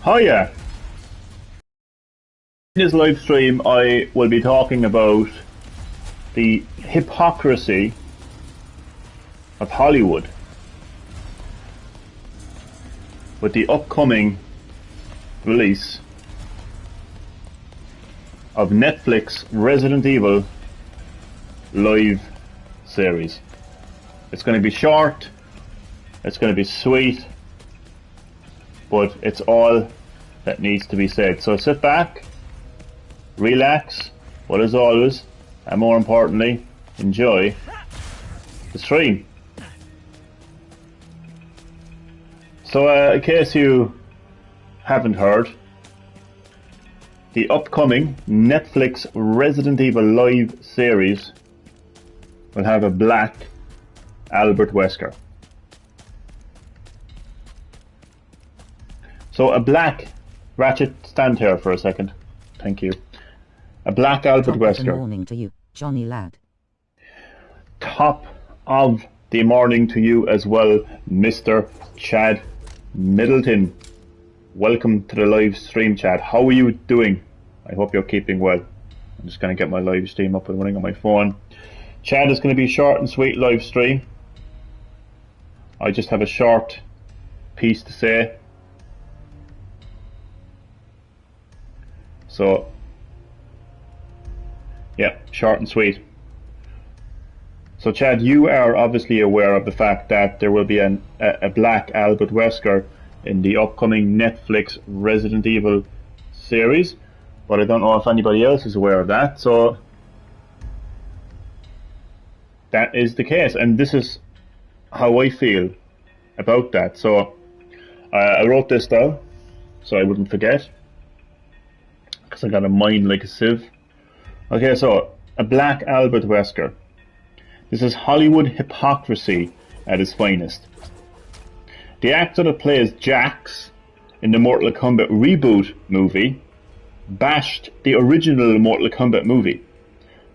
Hiya! In this live stream I will be talking about the hypocrisy of Hollywood with the upcoming release of Netflix Resident Evil live series. It's going to be short, it's going to be sweet, but it's all that needs to be said. So sit back, relax, but as always, and more importantly, enjoy the stream. So in case you haven't heard, the upcoming Netflix Resident Evil live series will have a black Albert Wesker. So a black, Ratchet, stand here for a second. Thank you. A black Albert Wesker. Good morning to you, Johnny lad. Top of the morning to you as well, Mr. Chad Middleton. Welcome to the live stream, Chad. How are you doing? I hope you're keeping well. I'm just going to get my live stream up and running on my phone. Chad, is going to be a short and sweet live stream. I just have a short piece to say. So, yeah, short and sweet. So Chad, you are obviously aware of the fact that there will be a black Albert Wesker in the upcoming Netflix Resident Evil series, but I don't know if anybody else is aware of that. So that is the case, and this is how I feel about that. So I wrote this down so I wouldn't forget, because I got a mind like a sieve. Okay, so a black Albert Wesker. This is Hollywood hypocrisy at its finest. The actor that plays Jax in the Mortal Kombat reboot movie bashed the original Mortal Kombat movie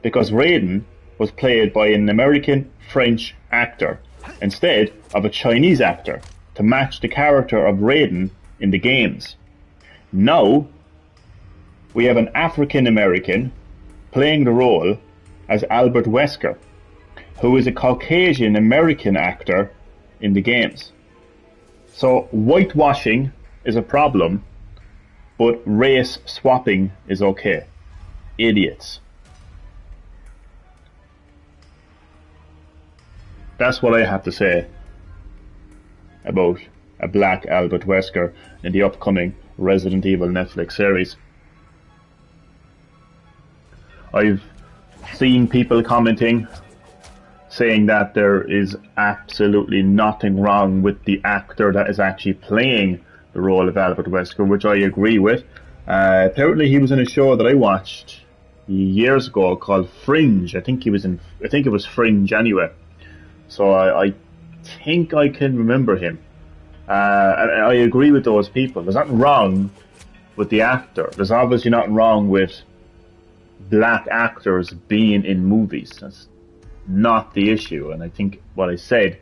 because Raiden was played by an American French actor instead of a Chinese actor to match the character of Raiden in the games. Now we have an African American playing the role as Albert Wesker, who is a Caucasian American actor in the games. So whitewashing is a problem, but race swapping is okay. Idiots. That's what I have to say about a black Albert Wesker in the upcoming Resident Evil Netflix series. I've seen people commenting saying that there is absolutely nothing wrong with the actor that is actually playing the role of Albert Wesker, which I agree with. Apparently he was in a show that I watched years ago called Fringe. I think it was Fringe anyway. So I think I can remember him. And I agree with those people. There's nothing wrong with the actor. There's obviously nothing wrong with black actors being in movies. That's not the issue, and I think what I said,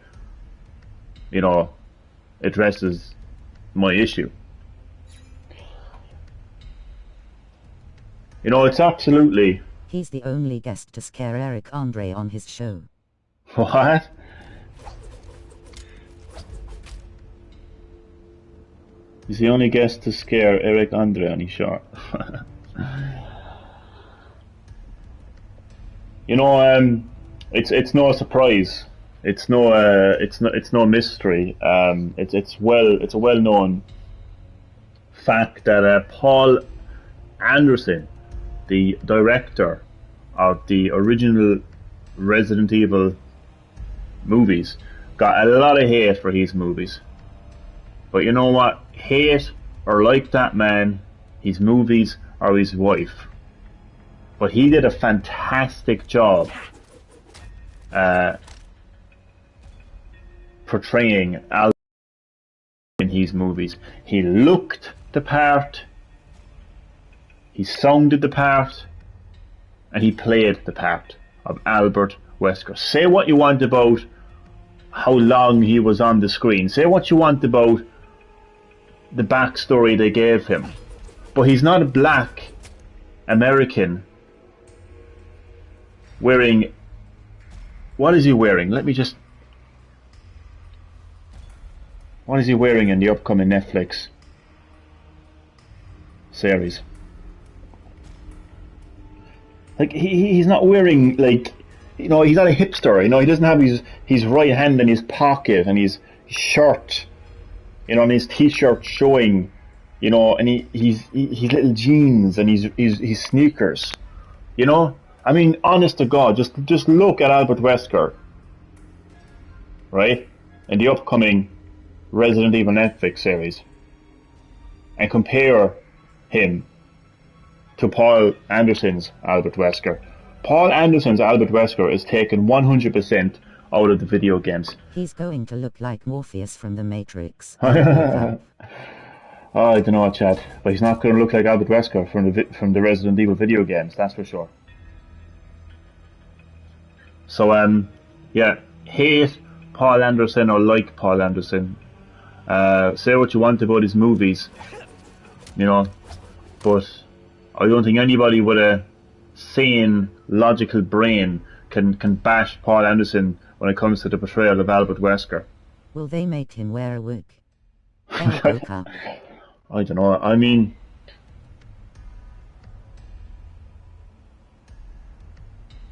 addresses my issue. It's absolutely... He's the only guest to scare Eric Andre on his show. What? He's the only guest to scare Eric Andre on his show. It's no surprise. It's no mystery. It's a well-known fact that Paul Anderson, the director of the original Resident Evil movies, got a lot of hate for his movies. But you know what? Hate or like that man, his movies or his wife. But he did a fantastic job portraying Albert in his movies. He looked the part, he sounded the part, and he played the part of Albert Wesker. Say what you want about how long he was on the screen. Say what you want about the backstory they gave him. But he's not a black American wearing... What is he wearing? Let me just... What is he wearing in the upcoming Netflix series? Like, he's not wearing, like... You know, he's not a hipster. You know, he doesn't have his right hand in his pocket and his shirt, you know, and his t-shirt showing, you know, and his little jeans and his sneakers, you know. I mean, honest to God, just look at Albert Wesker, right, in the upcoming Resident Evil Netflix series, and compare him to Paul Anderson's Albert Wesker. Paul Anderson's Albert Wesker is taken 100% out of the video games. He's going to look like Morpheus from The Matrix. Oh, I don't know, Chad, but he's not going to look like Albert Wesker from the Resident Evil video games, that's for sure. So, yeah, hate Paul Anderson or like Paul Anderson. Say what you want about his movies, you know, but I don't think anybody with a sane, logical brain can bash Paul Anderson when it comes to the portrayal of Albert Wesker. Will they make him wear a wig? Elbow cup. I don't know. I mean,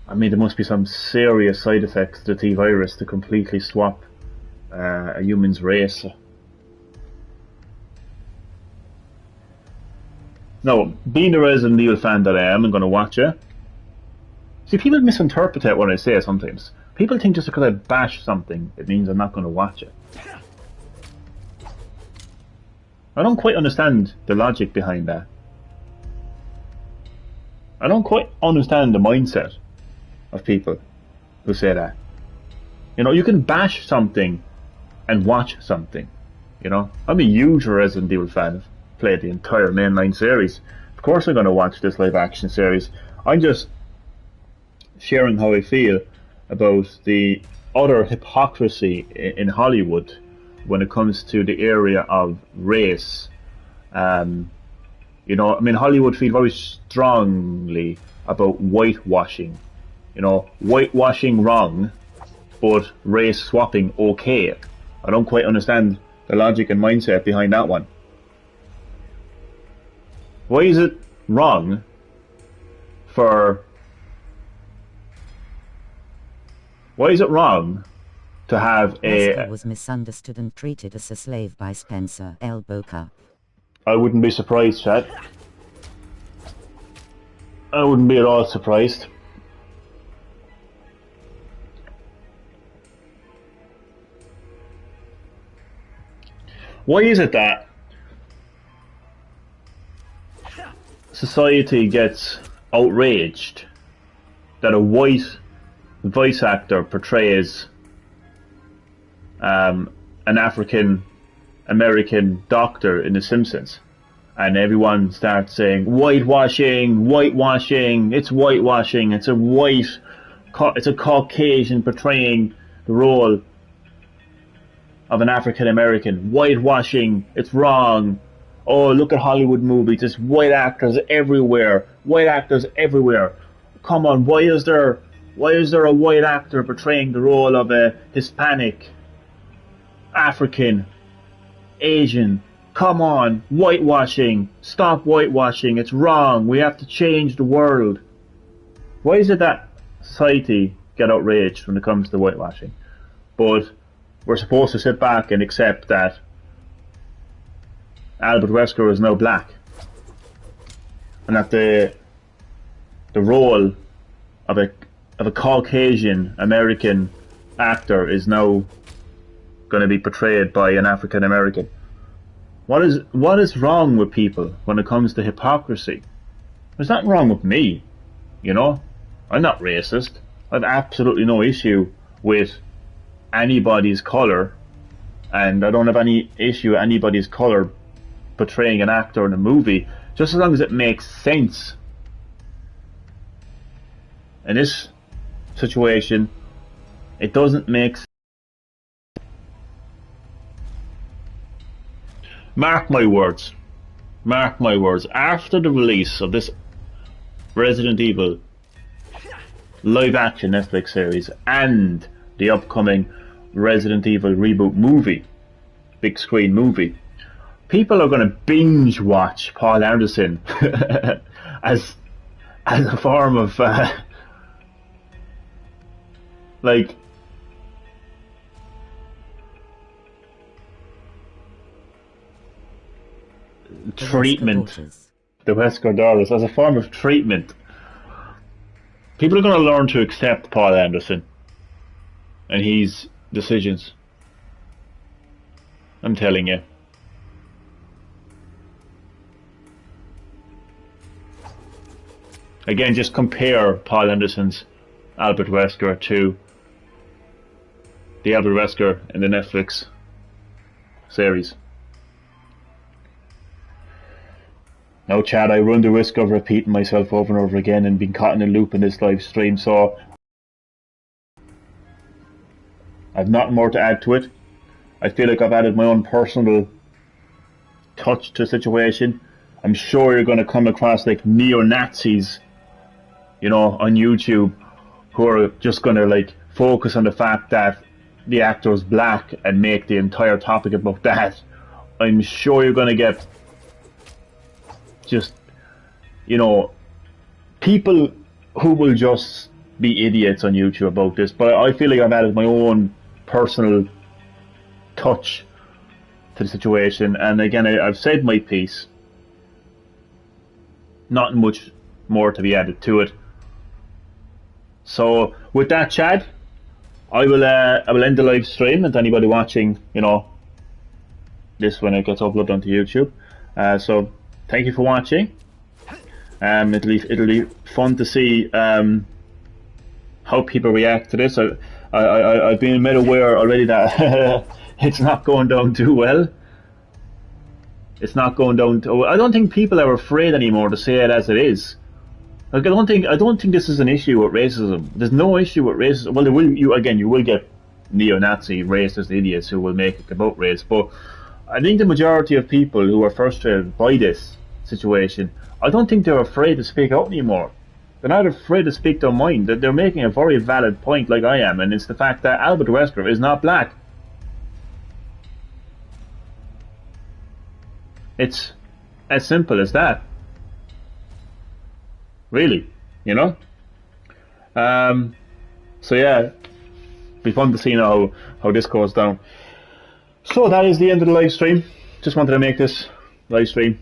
there must be some serious side effects to the T virus to completely swap a human's race. No, being the Resident Evil fan that I am, I'm going to watch it. See, people misinterpret what I say sometimes. People think just because I bash something, it means I'm not going to watch it. I don't quite understand the logic behind that. I don't quite understand the mindset of people who say that. You know, you can bash something and watch something. You know, I'm a huge Resident Evil fan. I've played the entire mainline series. Of course I'm going to watch this live action series. I'm just sharing how I feel about the utter hypocrisy in Hollywood when it comes to the area of race. You know, I mean, Hollywood feel very strongly about whitewashing. You know, whitewashing wrong, but race swapping okay. I don't quite understand the logic and mindset behind that one. Why is it wrong to have Wesker was misunderstood and treated as a slave by Spencer Elbow Cup. I wouldn't be surprised, Chad. I wouldn't be at all surprised. Why is it that society gets outraged that a white voice actor portrays an African American doctor in The Simpsons, and everyone starts saying whitewashing, whitewashing, it's whitewashing, it's a Caucasian portraying the role of an African American, whitewashing, it's wrong. Oh, look at Hollywood movies, there's white actors everywhere, Come on, why is there a white actor portraying the role of a Hispanic, African, Asian? Come on, whitewashing, stop whitewashing, it's wrong, we have to change the world. Why is it that society get outraged when it comes to whitewashing, but we're supposed to sit back and accept that Albert Wesker is now black, and that the role of a Caucasian American actor is now going to be portrayed by an African American? What is wrong with people when it comes to hypocrisy? There's nothing wrong with me, you know. I'm not racist. I've absolutely no issue with anybody's colour, and I don't have any issue with anybody's colour portraying an actor in a movie, just as long as it makes sense. In this situation, it doesn't make sense. Mark my words. Mark my words. After the release of this Resident Evil live-action Netflix series and the upcoming Resident Evil reboot movie, big screen movie, people are going to binge watch Paul Anderson as a form of like treatment. The Wesker daughters as a form of treatment. People are going to learn to accept Paul Anderson and his decisions. I'm telling you. Again, just compare Paul Anderson's Albert Wesker to the Albert Wesker in the Netflix series. Now, Chad, I run the risk of repeating myself over and over again and being caught in a loop in this live stream, so I've nothing more to add to it. I feel like I've added my own personal touch to the situation. I'm sure you're going to come across like neo-Nazis, you know, on YouTube, who are just going to like focus on the fact that the actor's black and make the entire topic about that. I'm sure you're going to get just, you know, people who will just be idiots on YouTube about this. But I feel like I've added my own personal touch to the situation. And again, I've said my piece. Not much more to be added to it. So with that, Chad, I will end the live stream, and anybody watching, you know, this when it gets uploaded onto YouTube. So thank you for watching. It'll be fun to see how people react to this. I've been made aware already that it's not going down too well. It's not going down too. I don't think people are afraid anymore to say it as it is. Like, I don't think this is an issue with racism. There's no issue with racism. Well, you will get neo-Nazi racist idiots who will make it about race, but I think the majority of people who are frustrated by this situation, I don't think they're afraid to speak out anymore. They're not afraid to speak their mind. They're making a very valid point, like I am, and it's the fact that Albert Wesker is not black. It's as simple as that. Really, you know? So yeah, be fun to see now how this goes down. So that is the end of the live stream. Just wanted to make this live stream.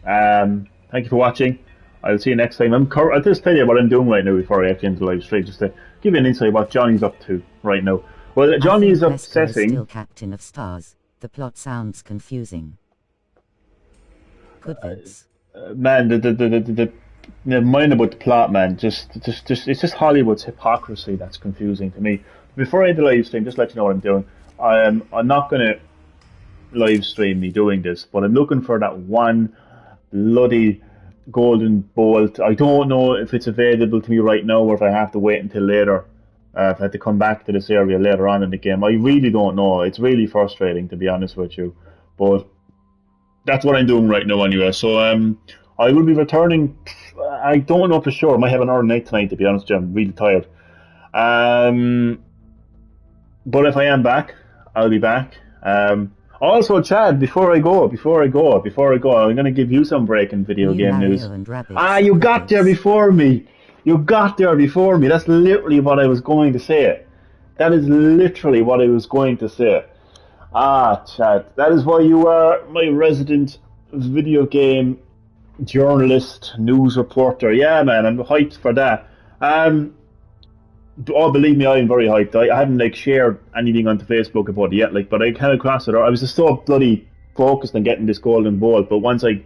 Thank you for watching. I'll see you next time. I'll just tell you what I'm doing right now before I actually end the live stream, just to give you an insight what Johnny's up to right now. Well, Johnny is obsessing. Still Captain of Stars. The plot sounds confusing. Good Vince. Man, never mind about the plot, man. Just it's just Hollywood's hypocrisy that's confusing to me. Before I end the live stream, just let you know what I'm doing. I'm not gonna live stream me doing this, but I'm looking for that one bloody golden bolt. I don't know if it's available to me right now or if I have to wait until later. If I have to come back to this area later on in the game. I really don't know. It's really frustrating, to be honest with you. But that's what I'm doing right now anyway. So I will be returning. I don't know for sure. I might have an early night tonight, to be honest with you. I'm really tired. But if I am back, I'll be back. Also, Chad, before I go, I'm going to give you some breaking video game news. You got there before me. You got there before me. That's literally what I was going to say. That is literally what I was going to say. Chad, that is why you are my resident video game journalist, news reporter. Yeah, man, I'm hyped for that. Oh, believe me, I'm very hyped. I haven't shared anything onto Facebook about it yet, but I came across it. I was just so bloody focused on getting this golden ball. But once I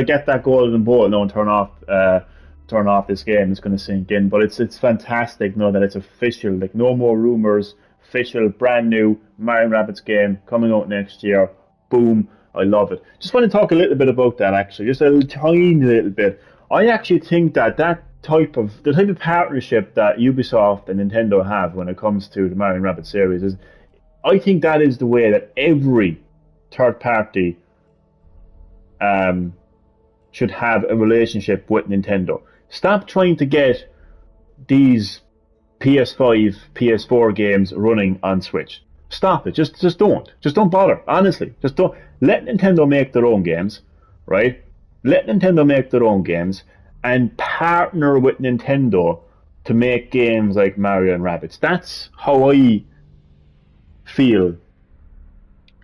get that golden ball, no, and turn off this game, it's going to sink in. But it's fantastic, that it's official. No more rumors. Official, brand new Mario Rabbids game coming out next year. Boom! I love it. Just want to talk a little bit about that, actually, just a tiny little bit. I actually think that the type of partnership that Ubisoft and Nintendo have when it comes to the Mario Rabbids series I think that is the way that every third party should have a relationship with Nintendo. Stop trying to get these PS5, PS4 games running on Switch. Stop it. Just don't. Just don't bother. Honestly, just don't. Let Nintendo make their own games, right? Let Nintendo make their own games and partner with Nintendo to make games like Mario and Rabbids. That's how I feel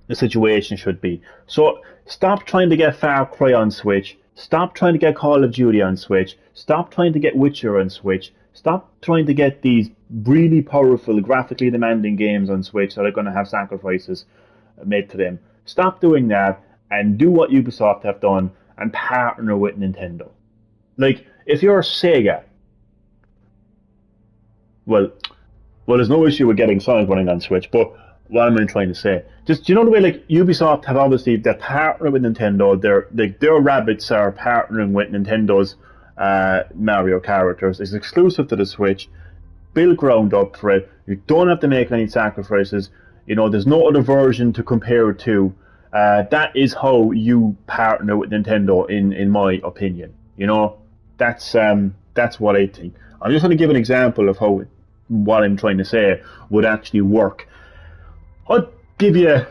the situation should be. So stop trying to get Far Cry on Switch. Stop trying to get Call of Duty on Switch. Stop trying to get Witcher on Switch. Stop trying to get these really powerful, graphically demanding games on Switch that are going to have sacrifices made to them. Stop doing that and do what Ubisoft have done and partner with Nintendo. Like, if you're Sega, well, there's no issue with getting Sonic running on Switch, but what am I trying to say? Just, you know the way, like, Ubisoft have obviously, they're partnering with Nintendo, their rabbits are partnering with Nintendo's Mario characters. It's exclusive to the Switch, build ground up for it, you don't have to make any sacrifices, you know, there's no other version to compare it to. That is how you partner with Nintendo, in my opinion. You know, that's what I think. I'm just going to give an example of how what I'm trying to say would actually work. I'll give you a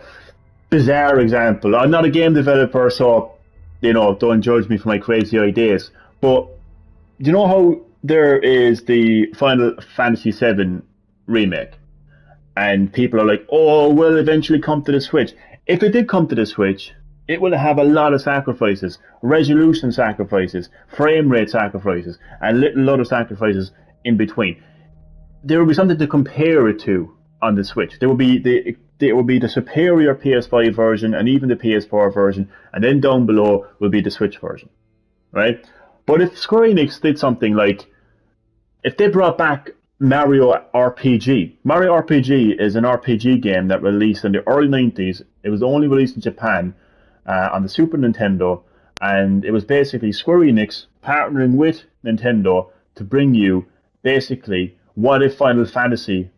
bizarre example. I'm not a game developer, so, you know, don't judge me for my crazy ideas. But do you know how there is the Final Fantasy VII remake? And people are like, oh, will eventually come to the Switch. If it did come to the Switch, it will have a lot of sacrifices, resolution sacrifices, frame rate sacrifices, and little other sacrifices in between. There will be something to compare it to on the Switch. There will be the superior PS5 version and even the PS4 version, and then down below will be the Switch version, right? But if Square Enix did something like, if they brought back Mario RPG. Mario RPG is an RPG game that released in the early 90s. It was only released in Japan on the Super Nintendo, and it was basically Square Enix partnering with Nintendo to bring you basically what if Final Fantasy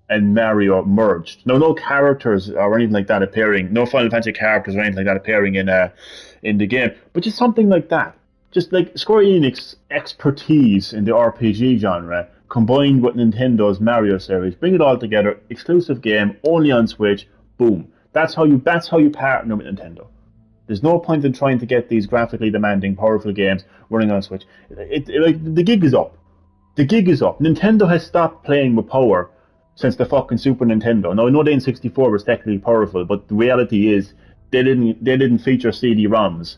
and Mario merged. Now, no characters or anything like that appearing, no Final Fantasy characters or anything like that appearing in the game, but just something like that. Just like Square Enix expertise in the RPG genre combined with Nintendo's Mario series, bring it all together, exclusive game, only on Switch, boom. That's how you partner with Nintendo. There's no point in trying to get these graphically demanding, powerful games running on Switch. Like, the gig is up. The gig is up. Nintendo has stopped playing with power since the fucking Super Nintendo. Now, I know the N64 was technically powerful, but the reality is they didn't feature CD-ROMs.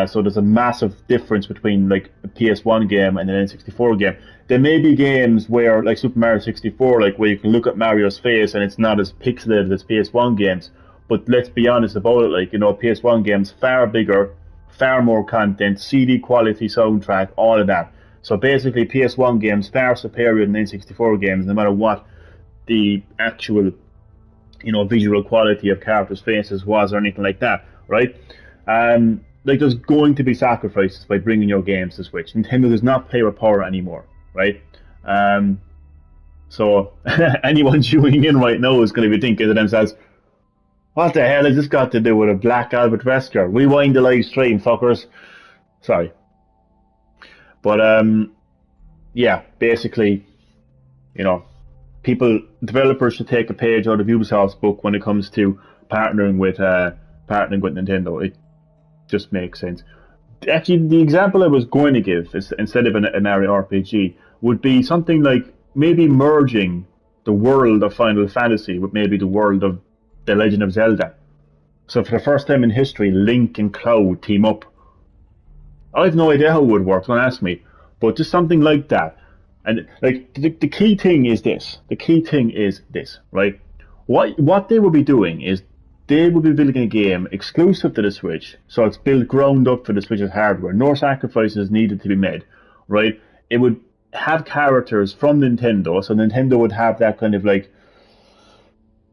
So there's a massive difference between like a PS1 game and an N64 game. There may be games where, like Super Mario 64, like where you can look at Mario's face and it's not as pixelated as PS1 games. But let's be honest about it, like, you know, PS1 games far bigger, far more content, CD quality soundtrack, all of that. So basically, PS1 games far superior than N64 games, no matter what the actual, you know, visual quality of characters' faces was or anything like that, right? Like, there's going to be sacrifices by bringing your games to Switch. Nintendo does not play with power anymore, right? So anyone tuning in right now is going to be thinking to themselves, what the hell has this got to do with a Black Albert Wesker? Rewind the live stream, fuckers. Sorry. But, yeah, basically, you know, developers should take a page out of Ubisoft's book when it comes to partnering with Nintendo. It just makes sense. Actually, the example I was going to give is, instead of a Mario RPG, would be something like maybe merging the world of Final Fantasy with maybe the world of The Legend of Zelda. So for the first time in history, Link and Cloud team up. I have no idea how it would work, don't ask me, but just something like that. And like the key thing is this. The key thing is this, right? What they will be doing is they will be building a game exclusive to the Switch, so it's built ground up for the Switch's hardware. No sacrifices needed to be made, right? It would have characters from Nintendo, so Nintendo would have that kind of like,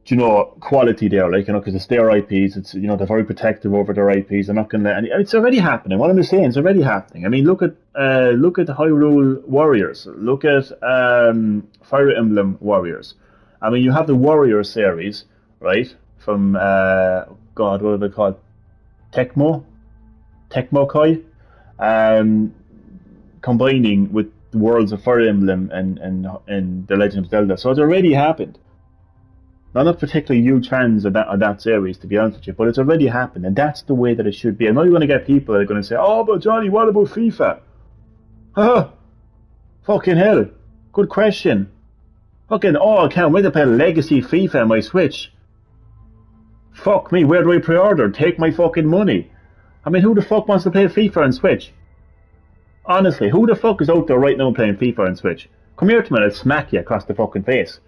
you know, quality there, like, you know, because it's their IPs. It's, you know, they're very protective over their IPs. They're not going to let any. It's already happening. What I'm saying, it's already happening. I mean, look at the Hyrule Warriors. Look at Fire Emblem Warriors. I mean, you have the Warrior series, right? From God, what are they called? Tecmo. Tecmo combining with the worlds of Fire Emblem and The Legend of Zelda. So it's already happened. Now, I'm not particularly huge fans of that series, to be honest with you, but it's already happened, and that's the way that it should be. I know you're going to get people that are going to say, "Oh, but Johnny, what about FIFA?" Huh? Fucking hell. Good question. Fucking, I can't wait to play Legacy FIFA on my Switch. Fuck me, where do I pre-order? Take my fucking money. I mean, who the fuck wants to play FIFA on Switch? Honestly, who the fuck is out there right now playing FIFA on Switch? Come here to me and I'll smack you across the fucking face.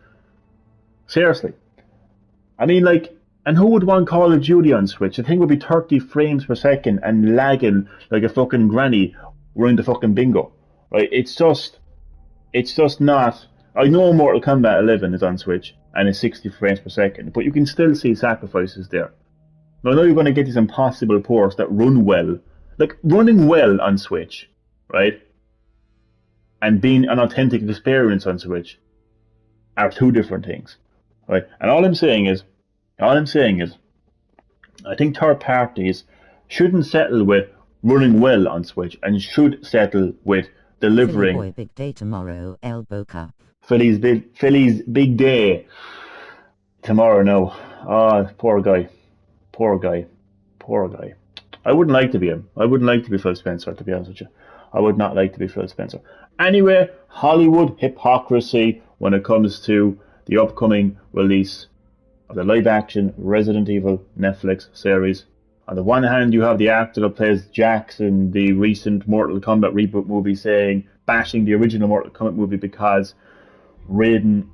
Seriously. I mean, like, and who would want Call of Duty on Switch? The thing would be 30 frames per second and lagging like a fucking granny running the fucking bingo. Right? It's just not. I know Mortal Kombat 11 is on Switch and it's 60 frames per second, but you can still see sacrifices there. Now, I know you're going to get these impossible ports that run well, like running well on Switch, right? And being an authentic experience on Switch are two different things, right? And all I'm saying is, I think third parties shouldn't settle with running well on Switch and should settle with Philly delivering. boy big day tomorrow, elbow cup. Philly's big day tomorrow. No, poor guy. I wouldn't like to be him. I wouldn't like to be Phil Spencer, to be honest with you. I would not like to be Phil Spencer. Anyway, Hollywood hypocrisy when it comes to the upcoming release of the live-action Resident Evil Netflix series. On the one hand, you have the actor that plays Jax in the recent Mortal Kombat reboot movie bashing the original Mortal Kombat movie because Raiden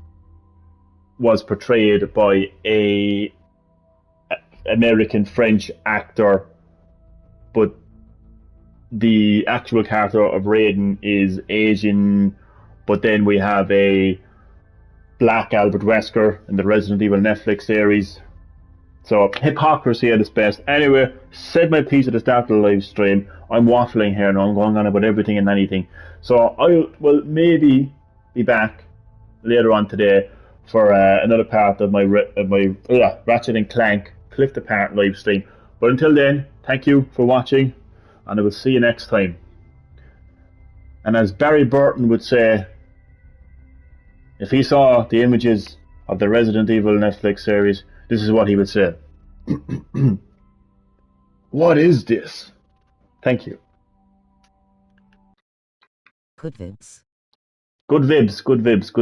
was portrayed by a American-French actor, but the actual character of Raiden is Asian. But then we have a black Albert Wesker in the Resident Evil Netflix series. So hypocrisy at its best. Anyway, said my piece at the start of the live stream. I'm waffling here now. I'm going on about everything and anything. So I will maybe be back later on today for another part of my Ratchet and Clank Cliff Apart live stream. But until then, thank you for watching, and I will see you next time. And as Barry Burton would say, if he saw the images of the Resident Evil Netflix series, this is what he would say. What is this? Thank you. Good vibes. Good vibes.